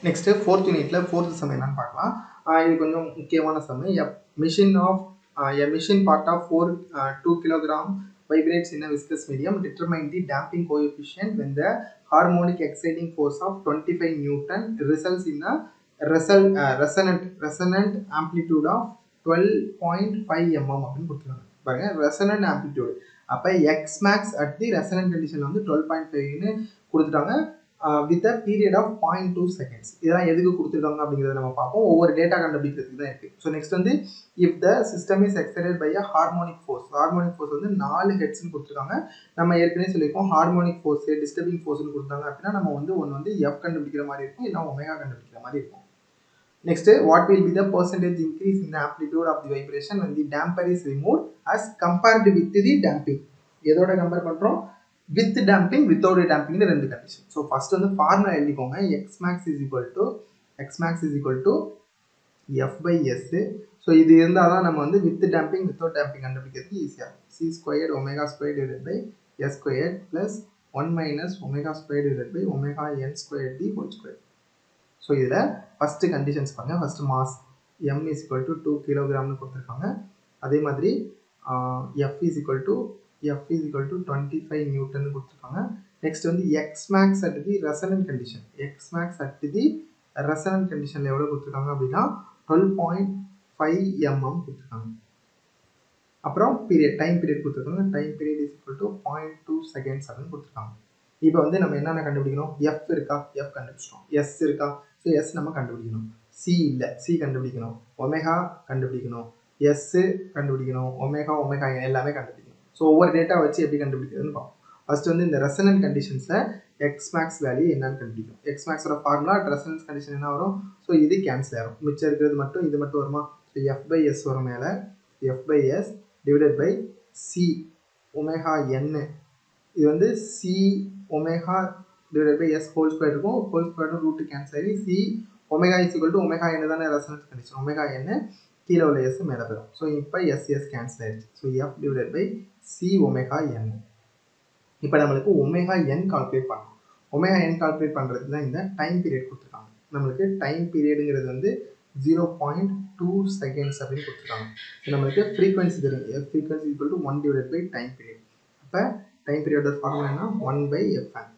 Next, fourth unitல fourth sum என்னன்னு பார்க்கலாம். இது கொஞ்சம் முக்கியமான sum. A machine part of 2 kg vibrates in a viscous medium. Determine the damping coefficient when the harmonic exciting force of 25 Newton results in a resonant amplitude of 12.5 mm அப்படின்னு கொடுத்துருக்காங்க. பாருங்க resonant amplitude. அப்ப x max at the resonant condition வந்து 12.5 ன்னு கொடுத்துட்டாங்க. With a period of 0.2 seconds. இதெல்லாம் எதுக்கு கொடுத்துருக்காங்க அப்படிங்கறத நம்ம பார்ப்போம். ஒவ்வொரு டேட்டா கண்டுபிடிக்கிறதுக்கு தான் இருக்கு. So next வந்து if the system is excited by a harmonic force. Harmonic force வந்து 4 Hz ன்னு கொடுத்துருக்காங்க. நம்ம ஏற்கனவே சொல்லிருக்கோம் harmonic force, disturbing force ன்னு கொடுத்தாங்க அப்படின்னா நம்ம வந்து ஒன்னு வந்து f கண்டுபிடிக்கிற மாதிரி இருக்கும், இல்ல ஒமேகா கண்டுபிடிக்கிற மாதிரி இருக்கும். Next, what will be the percentage increase in the amplitude of the vibration when the damper is removed as compared with the damping? எதோட கம்பேர் பண்றோம்? With damping, without damping னு ரெண்டு கண்டிஷன். So first வந்து formula எழுதிக்கோங்க. Xmax is equal to F by S. So இது இருந்தா தான் நம்ம வந்து with damping, without damping கண்டுபிடிக்கிறது ஈஸியா. C squared omega squared divided by S squared plus 1 minus omega squared divided by omega n squared d whole squared. So இதுல first conditions பாருங்க. First mass M is equal to 2 kg னு கொடுத்திருக்காங்க. அதே மாதிரி F is equal to 25 Newton னு கொடுத்திருக்காங்க. Next வந்து X max at the resonant condition. X max at the resonant conditionல எவ்வளவு கொடுத்திருக்காங்க அப்படின்னா 12.5 mm கொடுத்திருக்காங்க. அப்புறம் period, time period கொடுத்திருக்காங்க. Time period is equal to 0.2 seconds அப்படின்னு கொடுத்திருக்காங்க. இப்போ வந்து நம்ம என்னென்ன கண்டுபிடிக்கணும்? F இருக்கா? F கண்டுபிடிச்சிட்டோம். S இருக்கா? So S நம்ம கண்டுபிடிக்கணும். C இல்ல, C கண்டுபிடிக்கணும். ஒமேகா கண்டுபிடிக்கணும். S கண்டுபிடிக்கணும். ஒமேகா எல்லாமே கண்டுபிடிக்கணும். ஸோ ஒவ்வொரு டேட்டா வச்சு எப்படி கண்டுபிடிக்கிறதுன்னு பார்ப்போம். ஃபர்ஸ்ட் வந்து இந்த ரெசனன்ட் கண்டிஷன்ஸ்ல எக்ஸ்மேக்ஸ் வேல்யூ என்னன்னு கண்டுபிடிக்கும். எக்ஸ்மேக்ஸோட ஃபார்முலா ரெசனன்ஸ் கண்டிஷன் என்ன வரும்? ஸோ இது கேன்சல் ஆகும். மிச்சம் இருக்கிறது மட்டும் இது மட்டும் வருமா? ஸோ எஃப் பை எஸ் வரும் மேலே. F by S divided by C omega என்னு. இது வந்து C omega divided by S whole square இருக்கும். ஹோல் ஸ்கொயர் ரூட் கேன்சல் ஆகி C omega is equal to omega என்ன தானே ரெசனன்ஸ் கண்டிஷன். ஒமேகா என்ன கீழே உள்ள எஸ் மேலே போயிடும். ஸோ இப்போ எஸ் கேன்சல் ஆயிடுச்சு. So F divided by C omega n. இப்போ நம்மளுக்கு ஒமேகா என் கால்குலேட் பண்ணணும். ஒமேகா என் கால்குலேட் பண்ணுறதுக்கு தான் இந்த டைம் பீரியட் கொடுத்துருக்காங்க. நம்மளுக்கு டைம் பீரியடுங்கிறது வந்து 0.2 செகண்ட்ஸ் அப்படின்னு கொடுத்துருக்காங்க. ஸோ நம்மளுக்கு ஃப்ரீக்வன்சி தெரியும். F frequency equal to 1 divide by time period. அப்போ டைம் பீரியடோட ஃபார்முலா என்ன? 1 பை எஃப்என்.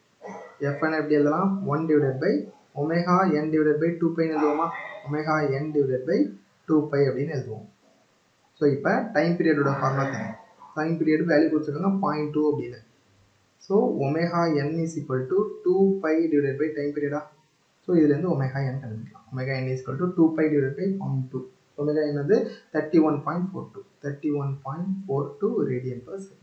எஃப்என் எப்படி எழுதலாம்? 1 divide by omega n divide by 2π எழுதுவோமா? ஒமேகா என் டிவைட் பை 2π அப்படின்னு எழுதுவோம். ஸோ இப்போ டைம் பீரியடோட ஃபார்முலா தெரியும். டைம் பீரியட் வேல்யூ கொடுத்துருக்காங்க 0.2 அப்படின்னு. So omega n is equal to 2π divide by time பீரியடா. ஸோ இதுலேருந்து ஒமேகா என் கண்டுபிடிக்கலாம். Omega n is equal to 2π divide by 0.2. Omega n வந்து 31.42 radian per second.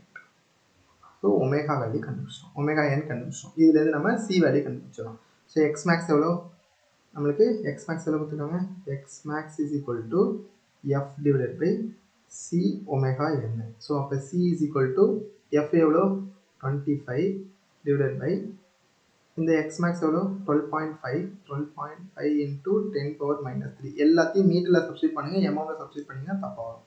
So omega value கண்டுபிடிச்சோம். Omega n கண்டுபிடிச்சோம். இதுலேருந்து நம்ம சி வேல்யூ கண்டுபிடிச்சிடலாம். So X max எவ்வளோ? நம்மளுக்கு எக்ஸ் மேக்ஸ் எவ்வளோ கொடுத்துருக்காங்க? X max is equal to F divided by C omega n. So அப்போ C is equal to F எவ்வளோ? 25 டிவைடட் பை இந்த எக்ஸ் மேக்ஸ் எவ்வளோ? 12.5 இன்டூ 10⁻³ எல்லாத்தையும் மீட்டரில் சப்ஸ்டியூட் பண்ணுங்க, எம்எம்ல சப்ஸ்டியூட் பண்ணிங்கன்னா தப்பாக வரும்.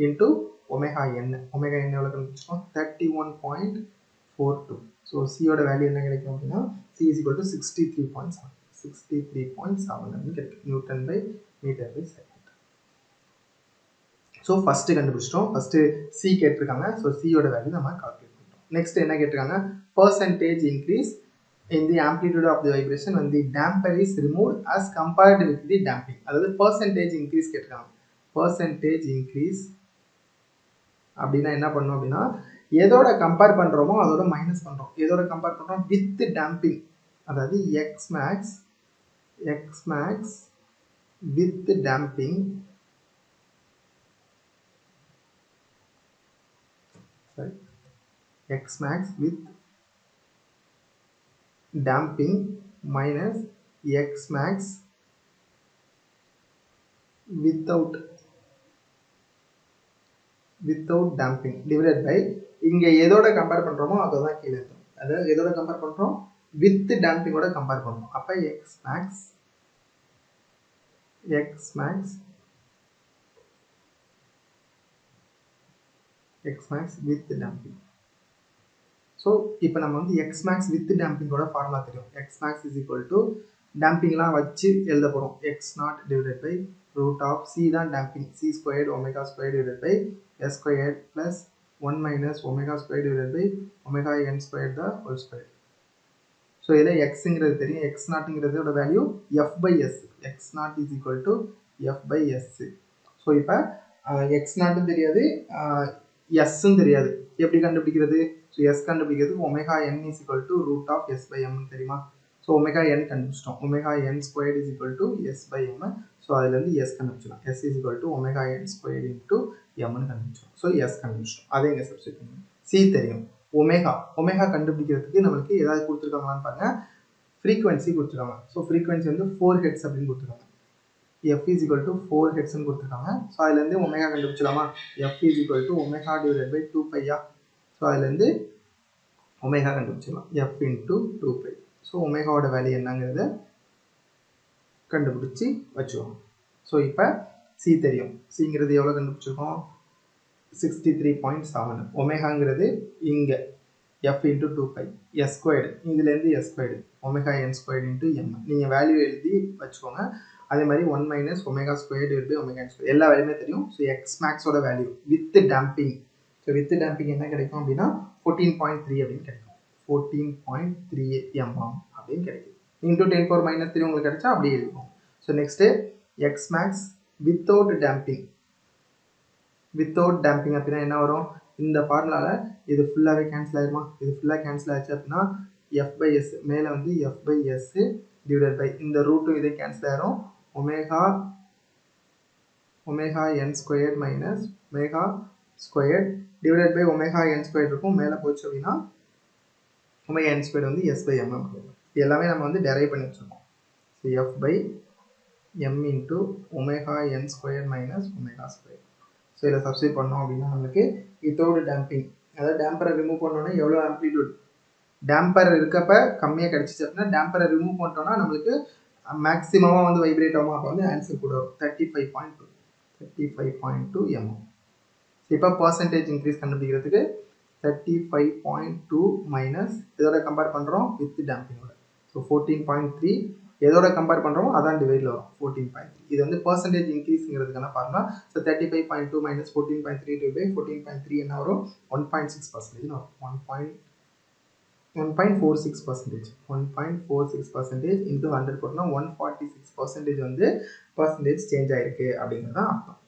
இன்டூ ஒமேகா என். ஒமேகா என் எவ்வளோ கண்டுபிடிச்சோம்? 31.42. ஸோ சியோட வேல்யூ என்ன கிடைக்கும் அப்படின்னா சி இஸ் ஈக்குவல் டு 63.7 அப்படின்னு கிடைக்கும். Newton by metre by second. So first கண்டுபிடிச்சிட்டோம். ஃபர்ஸ்ட் சி கேட்டிருக்காங்க. ஸோ சியோட வேல்யூ நம்ம கால்குலேட் பண்ணிட்டோம். நெக்ஸ்ட் என்ன கேட்டிருக்காங்க? Percentage increase in the amplitude of the vibration when the damper is removed as compared with the damping. அதாவது percentage increase கேட்டிருக்காங்க. percentage increase அப்படின்னா என்ன பண்ணணும் அப்படின்னா எதோட கம்பேர் பண்றோமோ அதோட மைனஸ் பண்றோம். எதோட கம்பேர் பண்றோம்? With damping. அதாவது x max with damping x max with damping minus x max without damping divided by இங்க எதோட கம்பேர் பண்றோமோ அதோட கீழ இருக்கும். அதாவது எதோட கம்பேர் பண்றோம்? வித் damping ஓட கம்பேர் பண்றோம். அப்ப x max with damping. So இப்போ நம்ம வந்து x max with damping ஓட ஃபார்முலா தெரியும். x max is equal to டேம்பிங்லாம் வச்சு எழுத போகிறோம். X naught divided by root of c தான் damping, c squared omega square divided by s squared plus 1 minus omega square divided by omega N square the whole square. So இதில் எக்ஸுங்கிறது தெரியும், x நாட்டுங்கிறதோட value f by s, x naught is equal to F by s. So இப்போ x நாட்டும் தெரியாது, எஸ்ஸும் தெரியாது, எப்படி கண்டுபிடிக்கிறது? ஸோ எஸ் கண்டுபிடிக்கிறது omega n is equal to root of s by எம்னு தெரியுமா? ஸோ ஒமேகா என் கண்டுபிடிச்சிட்டோம், omega N square is equal to s by m. So அதுலேருந்து எஸ் கண்டுபிடிச்சிடலாம், s is equal to omega N square into எம்னு கண்டுபிடிச்சோம். So S கண்டுபிடிச்சிட்டோம், அதே இங்கே சப்ஸ்டிட் பண்ணுவோம். சி தெரியும், ஒமேகா, ஒமேகா கண்டுபிடிக்கிறதுக்கு நம்மளுக்கு ஏதாவது கொடுத்துருக்காங்களான்னு பாருங்க, ஃப்ரீக்வன்சி கொடுத்துருக்காங்க. ஸோ ஃப்ரீக்வன்சி வந்து 4 ஹெட்ஸ் அப்படின்னு கொடுத்துருக்காங்க, f is equal to 4 heads கொடுத்துருக்காங்க. ஸோ அதுலேருந்து ஒமேகா கண்டுபிடிச்சலாமா, f is equal to omega divided by 2 பையா. ஸோ அதுலேருந்து ஒமேகா கண்டுபிடிச்சிடலாம், f இன்ட்டு 2 பை. ஸோ ஒமேகாவோட வேல்யூ என்னங்கிறத கண்டுபிடிச்சி வச்சுக்கோங்க. ஸோ இப்போ சி தெரியும், சிங்கிறது எவ்வளோ கண்டுபிடிச்சிருக்கோம், 63.7. ஒமேகாங்கிறது இங்கே f into 2 pi, s squared இதுலேருந்து s squared omega n squared into m. நீங்கள் வேல்யூ எழுதி வச்சுக்கோங்க. அதே மாதிரி 1 minus omega squared into omega என் ஸ்கொயர் எல்லா வேல்யூமே தெரியும். ஸோ எக்ஸ் மேக்ஸோட value with damping, so with damping என்ன கிடைக்கும் அப்படின்னா 14.3 அப்படின்னு கிடைக்கும், 14.3 mm அப்படின்னு கிடைக்கும். இன்டூ 10⁻³ உங்களுக்கு கிடைச்சா அப்படியே இருக்கும். So next X max without damping, without damping அப்படின்னா என்ன வரும், இந்த ஃபார்முலாவில் இது ஃபுல்லாகவே கேன்சல் ஆகிருமா, இது ஃபுல்லாக கேன்சல் ஆச்சு அப்படின்னா எஃப் பை எஸ், மேலே வந்து F by S divided by இந்த ரூட்டும் இதே கேன்சல் ஆகிரும், omega omega N square minus omega square divided by omega N square இருக்கும், மேலே போச்சு அப்படின்னா ஒமேகா என் ஸ்கொயர் வந்து எஸ் பை எம். இது எல்லாமே நம்ம வந்து டெரைவ் பண்ணி வச்சுருக்கோம். So F by M into omega N square minus omega square. So இதில் சப்ஸ்டிட் பண்ணோம் அப்படின்னா நம்மளுக்கு வித்தவுட் டேம்பிங், அதாவது டேம்பரை ரிமூவ் பண்ணோன்னா எவ்வளோ ஆம்ப்ளிடியூட், டேம்பர் இருக்கப்ப கம்மியாக கிடச்சிச்சு அப்படின்னா டேம்பரை ரிமூவ் பண்ணிட்டோன்னா நம்மளுக்கு மேக்ஸிமமாக வந்து வைப்ரேட் ஆகும். அப்போ வந்து ஆன்சர் கூட வரும் 35.2 mm. இப்போ பர்சன்டேஜ் இன்க்ரீஸ் கண்டுபிடிக்கிறதுக்கு 35.2 மைனஸ் இதோட கம்பேர் பண்ணுறோம் வித் டேம்பிங்கோட, ஸோ 14.3 எதோட கம்பேர் பண்ணுறோம் அதான் டிவைடில் வரும் 14.3. இது வந்து பர்சன்டேஜ் இன்க்ரீஸ்ங்கிறதுக்கான formula. So 35.2 minus 14.3 divide by 14.3 என்ன வரும், 1.6% வரும், 1.46%, 1.46% இன்ட்டு 100 போட்டோம்னா 146% வந்து பர்சன்டேஜ் சேஞ்ச் ஆயிருக்கு அப்படிங்கிறது தான் அர்த்தம்.